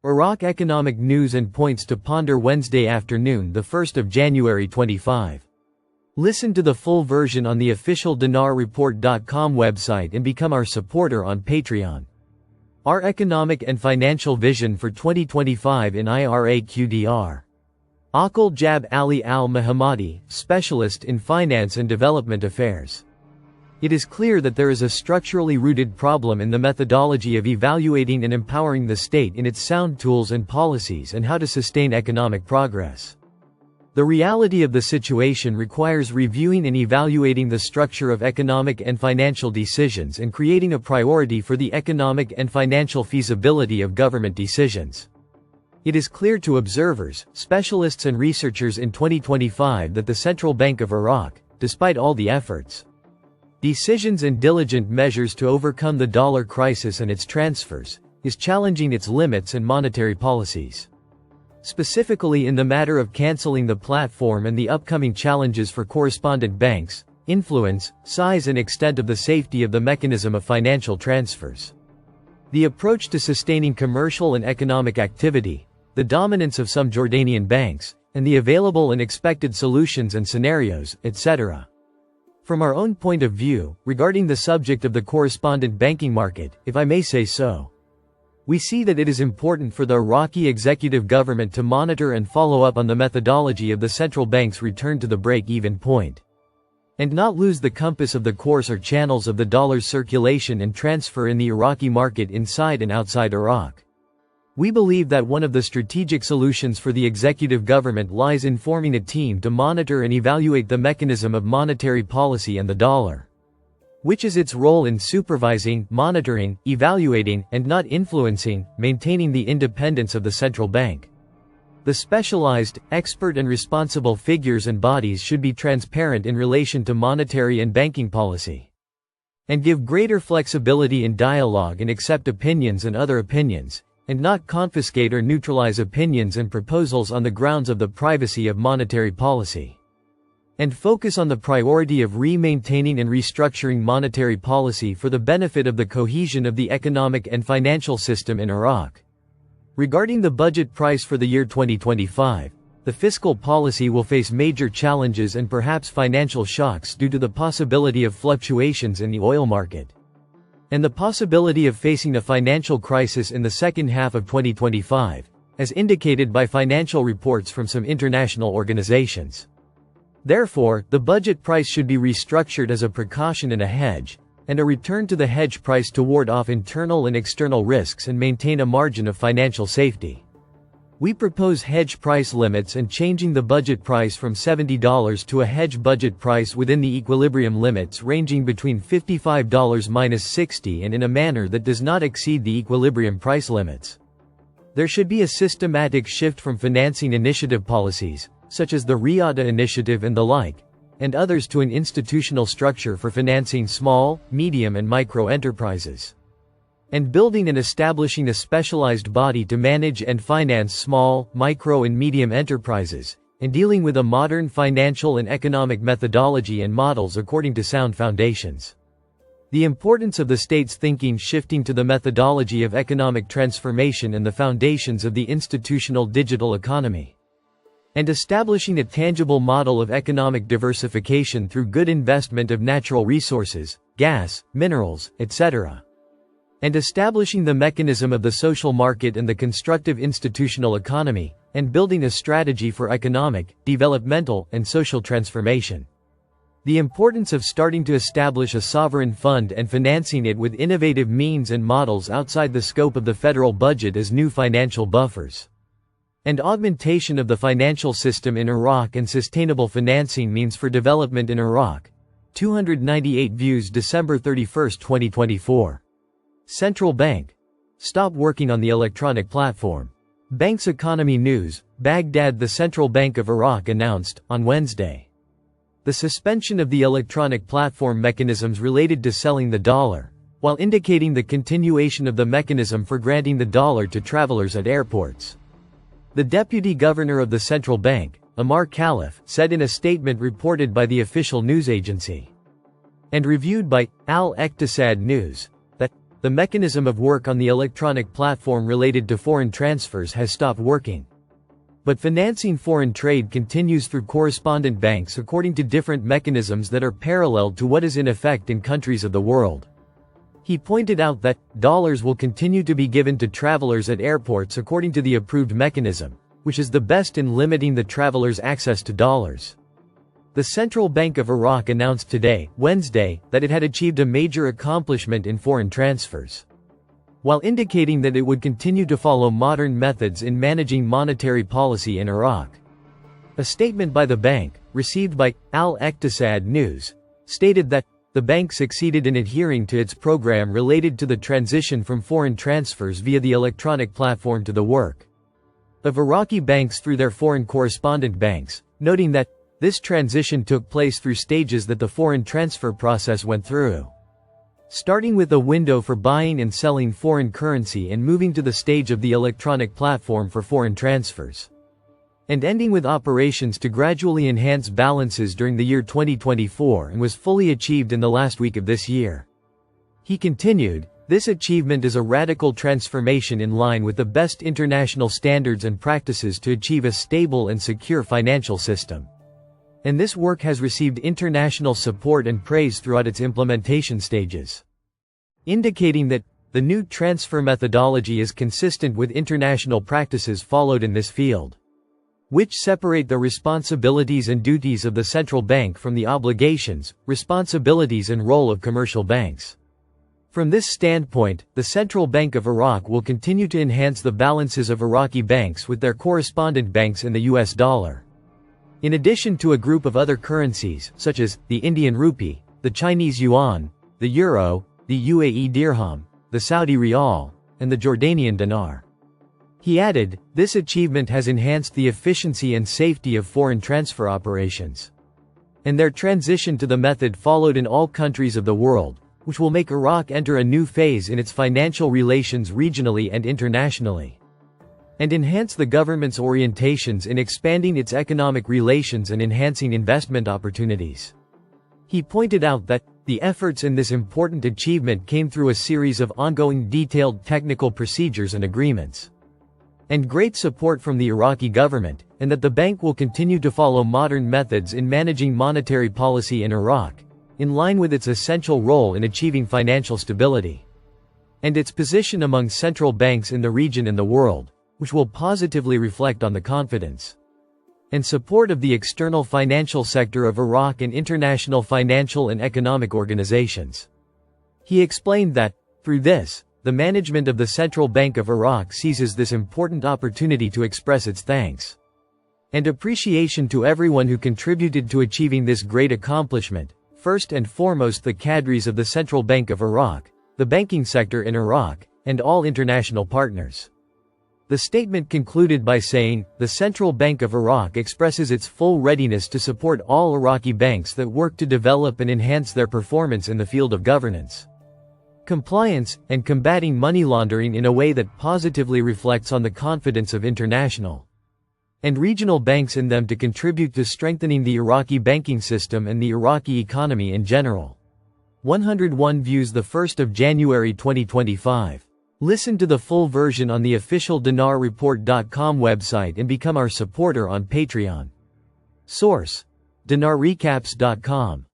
Iraq economic news and points to ponder Wednesday afternoon, the 1st of January 25. Listen to the full version on the official dinarreport.com website and become our supporter on Patreon. Our economic and financial vision for 2025 in Iraq. Aqil Jab Ali Al-Muhammadi, specialist in finance and development affairs. It is clear that there is a structurally rooted problem in the methodology of evaluating and empowering the state in its sound tools and policies and how to sustain economic progress. The reality of the situation requires reviewing and evaluating the structure of economic and financial decisions and creating a priority for the economic and financial feasibility of government decisions. It is clear to observers, specialists and researchers in 2025 that the Central Bank of Iraq, despite all the efforts, decisions and diligent measures to overcome the dollar crisis and its transfers, is challenging its limits and monetary policies. Specifically in the matter of canceling the platform and the upcoming challenges for correspondent banks, influence, size and extent of the safety of the mechanism of financial transfers. The approach to sustaining commercial and economic activity, the dominance of some Jordanian banks, and the available and expected solutions and scenarios, etc. From our own point of view, regarding the subject of the correspondent banking market, if I may say so, we see that it is important for the Iraqi executive government to monitor and follow up on the methodology of the central bank's return to the break-even point, and not lose the compass of the course or channels of the dollar's circulation and transfer in the Iraqi market inside and outside Iraq. We believe that one of the strategic solutions for the executive government lies in forming a team to monitor and evaluate the mechanism of monetary policy and the dollar, which is its role in supervising, monitoring, evaluating, and not influencing, maintaining the independence of the central bank. The specialized, expert and responsible figures and bodies should be transparent in relation to monetary and banking policy, and give greater flexibility in dialogue and accept opinions and other opinions, and not confiscate or neutralize opinions and proposals on the grounds of the privacy of monetary policy, and focus on the priority of maintaining and restructuring monetary policy for the benefit of the cohesion of the economic and financial system in Iraq. Regarding the budget price for the year 2025, the fiscal policy will face major challenges and perhaps financial shocks due to the possibility of fluctuations in the oil market, and the possibility of facing a financial crisis in the second half of 2025, as indicated by financial reports from some international organizations. Therefore, the budget price should be restructured as a precaution and a hedge, and a return to the hedge price to ward off internal and external risks and maintain a margin of financial safety. We propose hedge price limits and changing the budget price from $70 to a hedge budget price within the equilibrium limits ranging between $55-60 and in a manner that does not exceed the equilibrium price limits. There should be a systematic shift from financing initiative policies, such as the RIADA initiative and the like, and others to an institutional structure for financing small, medium and micro enterprises, and building and establishing a specialized body to manage and finance small, micro and medium enterprises, and dealing with a modern financial and economic methodology and models according to sound foundations. The importance of the state's thinking shifting to the methodology of economic transformation and the foundations of the institutional digital economy, and establishing a tangible model of economic diversification through good investment of natural resources, gas, minerals, etc., and establishing the mechanism of the social market and the constructive institutional economy, and building a strategy for economic, developmental, and social transformation. The importance of starting to establish a sovereign fund and financing it with innovative means and models outside the scope of the federal budget as new financial buffers, and augmentation of the financial system in Iraq and sustainable financing means for development in Iraq. 298 views December 31, 2024. Central Bank. Stop working on the electronic platform. Banks Economy News, Baghdad. The Central Bank of Iraq announced, on Wednesday, the suspension of the electronic platform mechanisms related to selling the dollar, while indicating the continuation of the mechanism for granting the dollar to travelers at airports. The deputy governor of the central bank, Amar Khalif, said in a statement reported by the official news agency and reviewed by Al-Iqtisad News, that the mechanism of work on the electronic platform related to foreign transfers has stopped working. But financing foreign trade continues through correspondent banks according to different mechanisms that are parallel to what is in effect in countries of the world. He pointed out that dollars will continue to be given to travelers at airports according to the approved mechanism, which is the best in limiting the travelers' access to dollars. The Central Bank of Iraq announced today, Wednesday, that it had achieved a major accomplishment in foreign transfers, while indicating that it would continue to follow modern methods in managing monetary policy in Iraq. A statement by the bank, received by Al-Iqtisad News, stated that the bank succeeded in adhering to its program related to the transition from foreign transfers via the electronic platform to the work of Iraqi banks through their foreign correspondent banks, noting that this transition took place through stages that the foreign transfer process went through, starting with a window for buying and selling foreign currency and moving to the stage of the electronic platform for foreign transfers, and ending with operations to gradually enhance balances during the year 2024 and was fully achieved in the last week of this year. He continued, "This achievement is a radical transformation in line with the best international standards and practices to achieve a stable and secure financial system. And this work has received international support and praise throughout its implementation stages," indicating that the new transfer methodology is consistent with international practices followed in this field, which separate the responsibilities and duties of the central bank from the obligations, responsibilities and role of commercial banks. From this standpoint, the Central Bank of Iraq will continue to enhance the balances of Iraqi banks with their correspondent banks in the US dollar, in addition to a group of other currencies, such as the Indian rupee, the Chinese yuan, the euro, the UAE dirham, the Saudi riyal, and the Jordanian dinar. He added, "This achievement has enhanced the efficiency and safety of foreign transfer operations, and their transition to the method followed in all countries of the world, which will make Iraq enter a new phase in its financial relations regionally and internationally, and enhance the government's orientations in expanding its economic relations and enhancing investment opportunities." He pointed out that the efforts in this important achievement came through a series of ongoing detailed technical procedures and agreements, and great support from the Iraqi government, and that the bank will continue to follow modern methods in managing monetary policy in Iraq, in line with its essential role in achieving financial stability, and its position among central banks in the region and the world, which will positively reflect on the confidence and support of the external financial sector of Iraq and international financial and economic organizations. He explained that, through this, the management of the Central Bank of Iraq seizes this important opportunity to express its thanks and appreciation to everyone who contributed to achieving this great accomplishment, first and foremost the cadres of the Central Bank of Iraq, the banking sector in Iraq, and all international partners. The statement concluded by saying, "The Central Bank of Iraq expresses its full readiness to support all Iraqi banks that work to develop and enhance their performance in the field of governance, compliance, and combating money laundering in a way that positively reflects on the confidence of international and regional banks in them to contribute to strengthening the Iraqi banking system and the Iraqi economy in general." 101 views the 1st of January 2025. Listen to the full version on the official dinarreport.com website and become our supporter on Patreon. Source: dinarrecaps.com